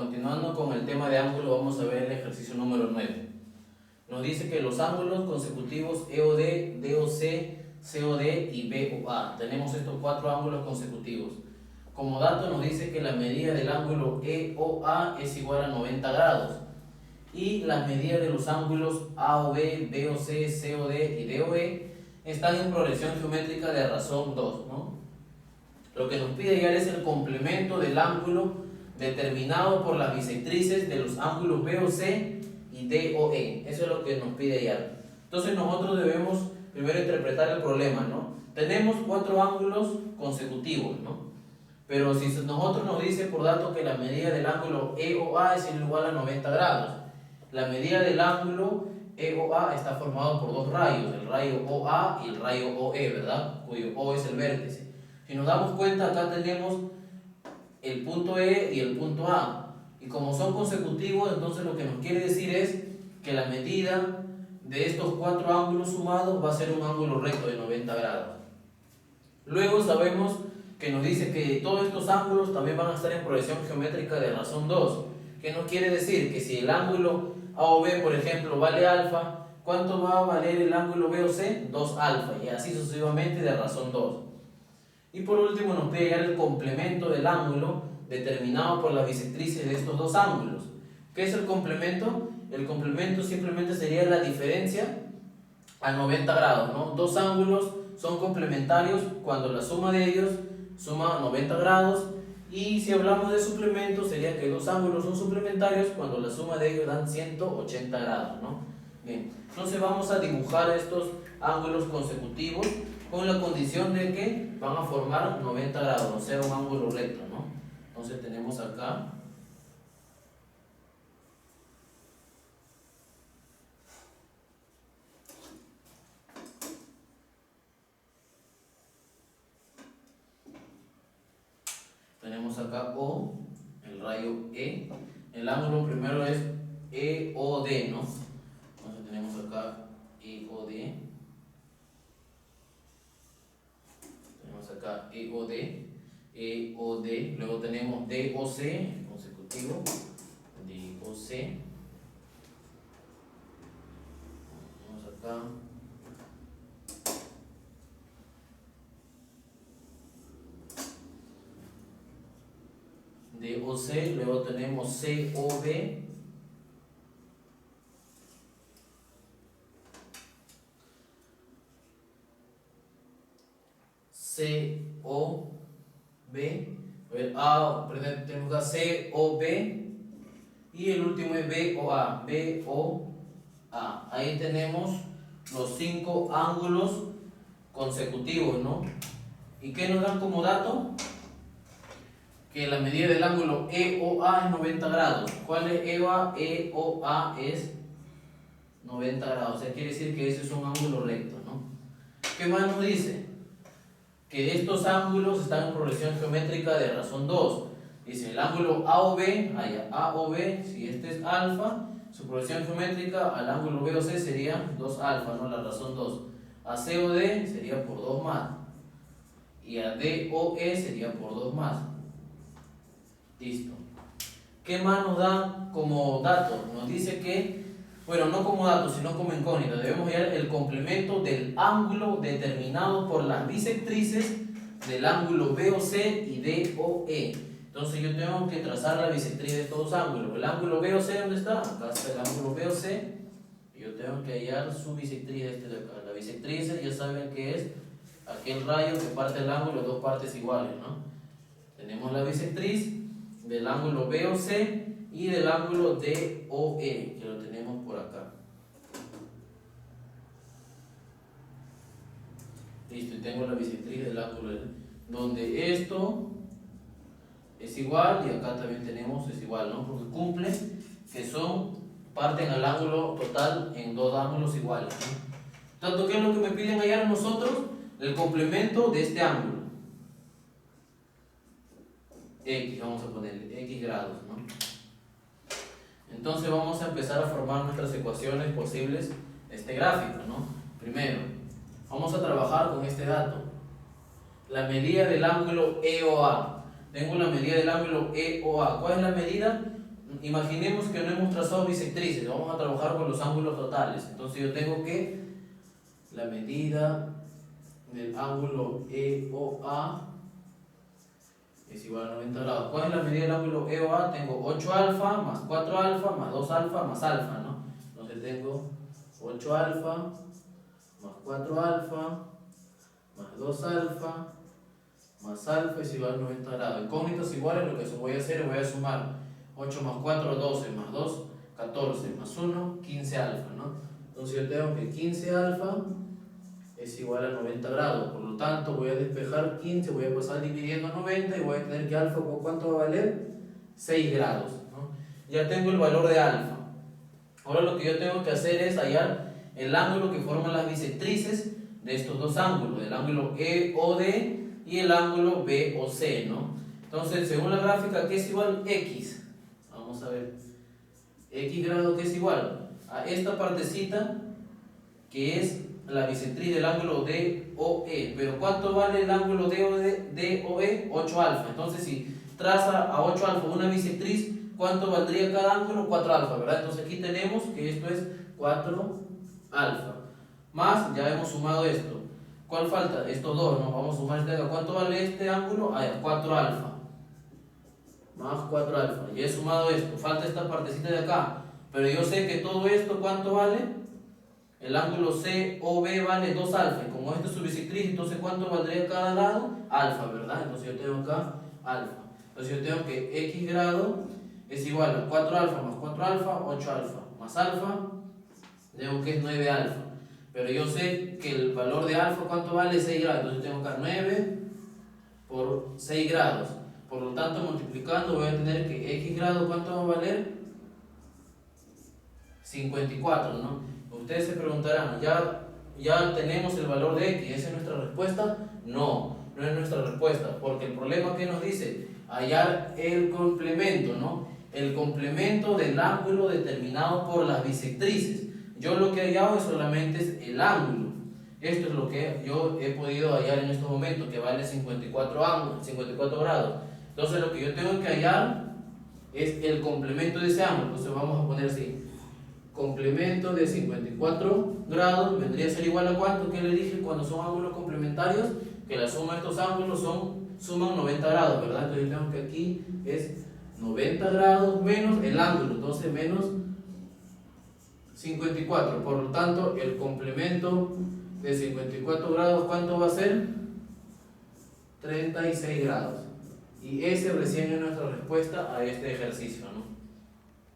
continuando con el tema de ángulo, vamos a ver el ejercicio número 9. Nos dice que los ángulos consecutivos EOD, DOC, COD y BOA. Tenemos estos cuatro ángulos consecutivos. Como dato nos dice que la medida del ángulo EOA es igual a 90 grados. Y las medidas de los ángulos AOB, BOC, COD y DOE están en progresión geométrica de razón 2, ¿no? Lo que nos pide hallar es el complemento del ángulo determinado por las bisectrices de los ángulos BOC y DOE. Eso es lo que nos pide hallar. Entonces nosotros debemos primero interpretar el problema, ¿no? Tenemos cuatro ángulos consecutivos, ¿no? Pero si nosotros nos dice por dato que la medida del ángulo EOA es igual a 90 grados, la medida del ángulo EOA está formado por dos rayos, el rayo OA y el rayo OE, ¿verdad? Cuyo O es el vértice. Si nos damos cuenta, acá tenemos el punto E y el punto A. Y como son consecutivos, entonces lo que nos quiere decir es que la medida de estos cuatro ángulos sumados va a ser un ángulo recto de 90 grados. Luego sabemos que nos dice que todos estos ángulos también van a estar en progresión geométrica de razón 2. ¿Qué nos quiere decir? Que si el ángulo AOB, por ejemplo, vale alfa, ¿cuánto va a valer el ángulo BOC? 2 alfa, y así sucesivamente de razón 2. Y por último nos pide hallar el complemento del ángulo determinado por las bisectrices de estos dos ángulos. ¿Qué es el complemento? El complemento simplemente sería la diferencia a 90 grados, ¿no? Dos ángulos son complementarios cuando la suma de ellos suma 90 grados, y si hablamos de suplemento sería que dos ángulos son suplementarios cuando la suma de ellos dan 180 grados, ¿no? Bien, entonces vamos a dibujar estos ángulos consecutivos con la condición de que van a formar 90 grados, o sea un ángulo recto, ¿no? Entonces tenemos acá O, el rayo E, el ángulo primero es EOD, ¿no? Entonces tenemos acá EOD, tenemos acá EOD, luego tenemos DOC, consecutivo, DOC, tenemos acá DOC, luego tenemos COB, tenemos acá COB y el último es BOA. Ahí tenemos los 5 ángulos consecutivos, ¿no? ¿Y qué nos dan como dato? Que la medida del ángulo EOA es 90 grados. ¿Cuál es EOA? EOA es 90 grados, o sea, quiere decir que ese es un ángulo recto, ¿no? ¿Qué más nos dice? Que estos ángulos están en progresión geométrica de razón 2. Dice el ángulo AOB, si este es alfa, su progresión geométrica al ángulo BOC sería 2 alfa, ¿no? La razón 2. A COD sería por 2 más. Y a DOE sería por 2 más. Listo. ¿Qué más nos da como dato? Nos dice que, bueno, no como dato, sino como incógnita, debemos hallar el complemento del ángulo determinado por las bisectrices del ángulo BOC y DOE. Entonces yo tengo que trazar la bisectriz de estos ángulos. El ángulo BOC, ¿dónde está? Acá está el ángulo BOC. Y yo tengo que hallar su bisectriz de este de acá. La bisectriz ya saben que es aquel rayo que parte el ángulo en dos partes iguales, ¿no? Tenemos la bisectriz del ángulo BOC y del ángulo DOE, que lo tenemos por acá. Listo, y tengo la bisectriz del ángulo, donde esto es igual y acá también tenemos es igual, ¿no? Porque cumple que parten al ángulo total en dos ángulos iguales, ¿no? Tanto que es lo que me piden hallar nosotros, el complemento de este ángulo. X, vamos a ponerle X grados, ¿no? Entonces vamos a empezar a formar nuestras ecuaciones posibles de este gráfico, ¿no? Primero, vamos a trabajar con este dato. La medida del ángulo EOA. Tengo la medida del ángulo EOA. ¿Cuál es la medida? imaginemos que no hemos trazado bisectrices, vamos a trabajar con los ángulos totales. Entonces yo tengo que la medida del ángulo EOA es igual a 90 grados. ¿Cuál es la medida del ángulo EOA? Tengo 8 alfa más 4 alfa más 2 alfa más alfa, ¿no? Entonces tengo 8 alfa más 4 alfa más 2 alfa más alfa es igual a 90 grados. Incógnitas iguales, lo que voy a hacer es voy a sumar 8 más 4, 12 más 2, 14 más 1, 15 alfa, ¿no? Entonces yo tengo que 15 alfa es igual a 90 grados. Por lo tanto, voy a despejar 15, voy a pasar dividiendo 90 y voy a tener que alfa, ¿cuánto va a valer? 6 grados, ¿no? Ya tengo el valor de alfa. Ahora lo que yo tengo que hacer es hallar el ángulo que forman las bisectrices de estos dos ángulos, el ángulo EOD y el ángulo BOC, ¿no? Entonces, según la gráfica, ¿qué es igual? X. Vamos a ver. X grado, ¿qué es igual? A esta partecita que es la bisectriz del ángulo DOE. Pero ¿cuánto vale el ángulo DOE? 8 alfa. Entonces, si traza a 8 alfa una bisectriz, ¿cuánto valdría cada ángulo? 4 alfa, ¿verdad? Entonces aquí tenemos que esto es 4 alfa. Más, ya hemos sumado esto. ¿Cuál falta? Estos dos, ¿no? Vamos a sumar este de acá. ¿Cuánto vale este ángulo? 4 alfa. Más 4 alfa. Ya he sumado esto. Falta esta partecita de acá. Pero yo sé que todo esto, ¿cuánto vale? El ángulo COB vale 2 alfa. Y como esto es su bisectriz, entonces ¿cuánto valdría cada lado? Alfa, ¿verdad? Entonces yo tengo acá alfa. Entonces yo tengo que X grado es igual a 4 alfa más 4 alfa, 8 alfa. Más alfa, tengo que es 9 alfa. Pero yo sé que el valor de alfa, ¿cuánto vale? 6 grados. Entonces tengo acá 9 por 6 grados. Por lo tanto, multiplicando voy a tener que X grado, ¿cuánto va a valer? 54, ¿no? Ustedes se preguntarán, ¿ya tenemos el valor de X? ¿Esa es nuestra respuesta? No, no es nuestra respuesta. Porque el problema que nos dice, hallar el complemento, ¿no? El complemento del ángulo determinado por las bisectrices. Yo lo que he hallado es solamente el ángulo. Esto es lo que yo he podido hallar en estos momentos, que vale 54 grados. Entonces lo que yo tengo que hallar es el complemento de ese ángulo. Entonces vamos a poner así. Complemento de 54 grados vendría a ser igual a ¿cuánto? ¿Qué le dije cuando son ángulos complementarios? Que la suma de estos ángulos suman 90 grados, ¿verdad? Entonces yo tengo que aquí es 90 grados menos el ángulo. Entonces menos 54, por lo tanto el complemento de 54 grados, ¿cuánto va a ser? 36 grados. Y ese recién es nuestra respuesta a este ejercicio, ¿no?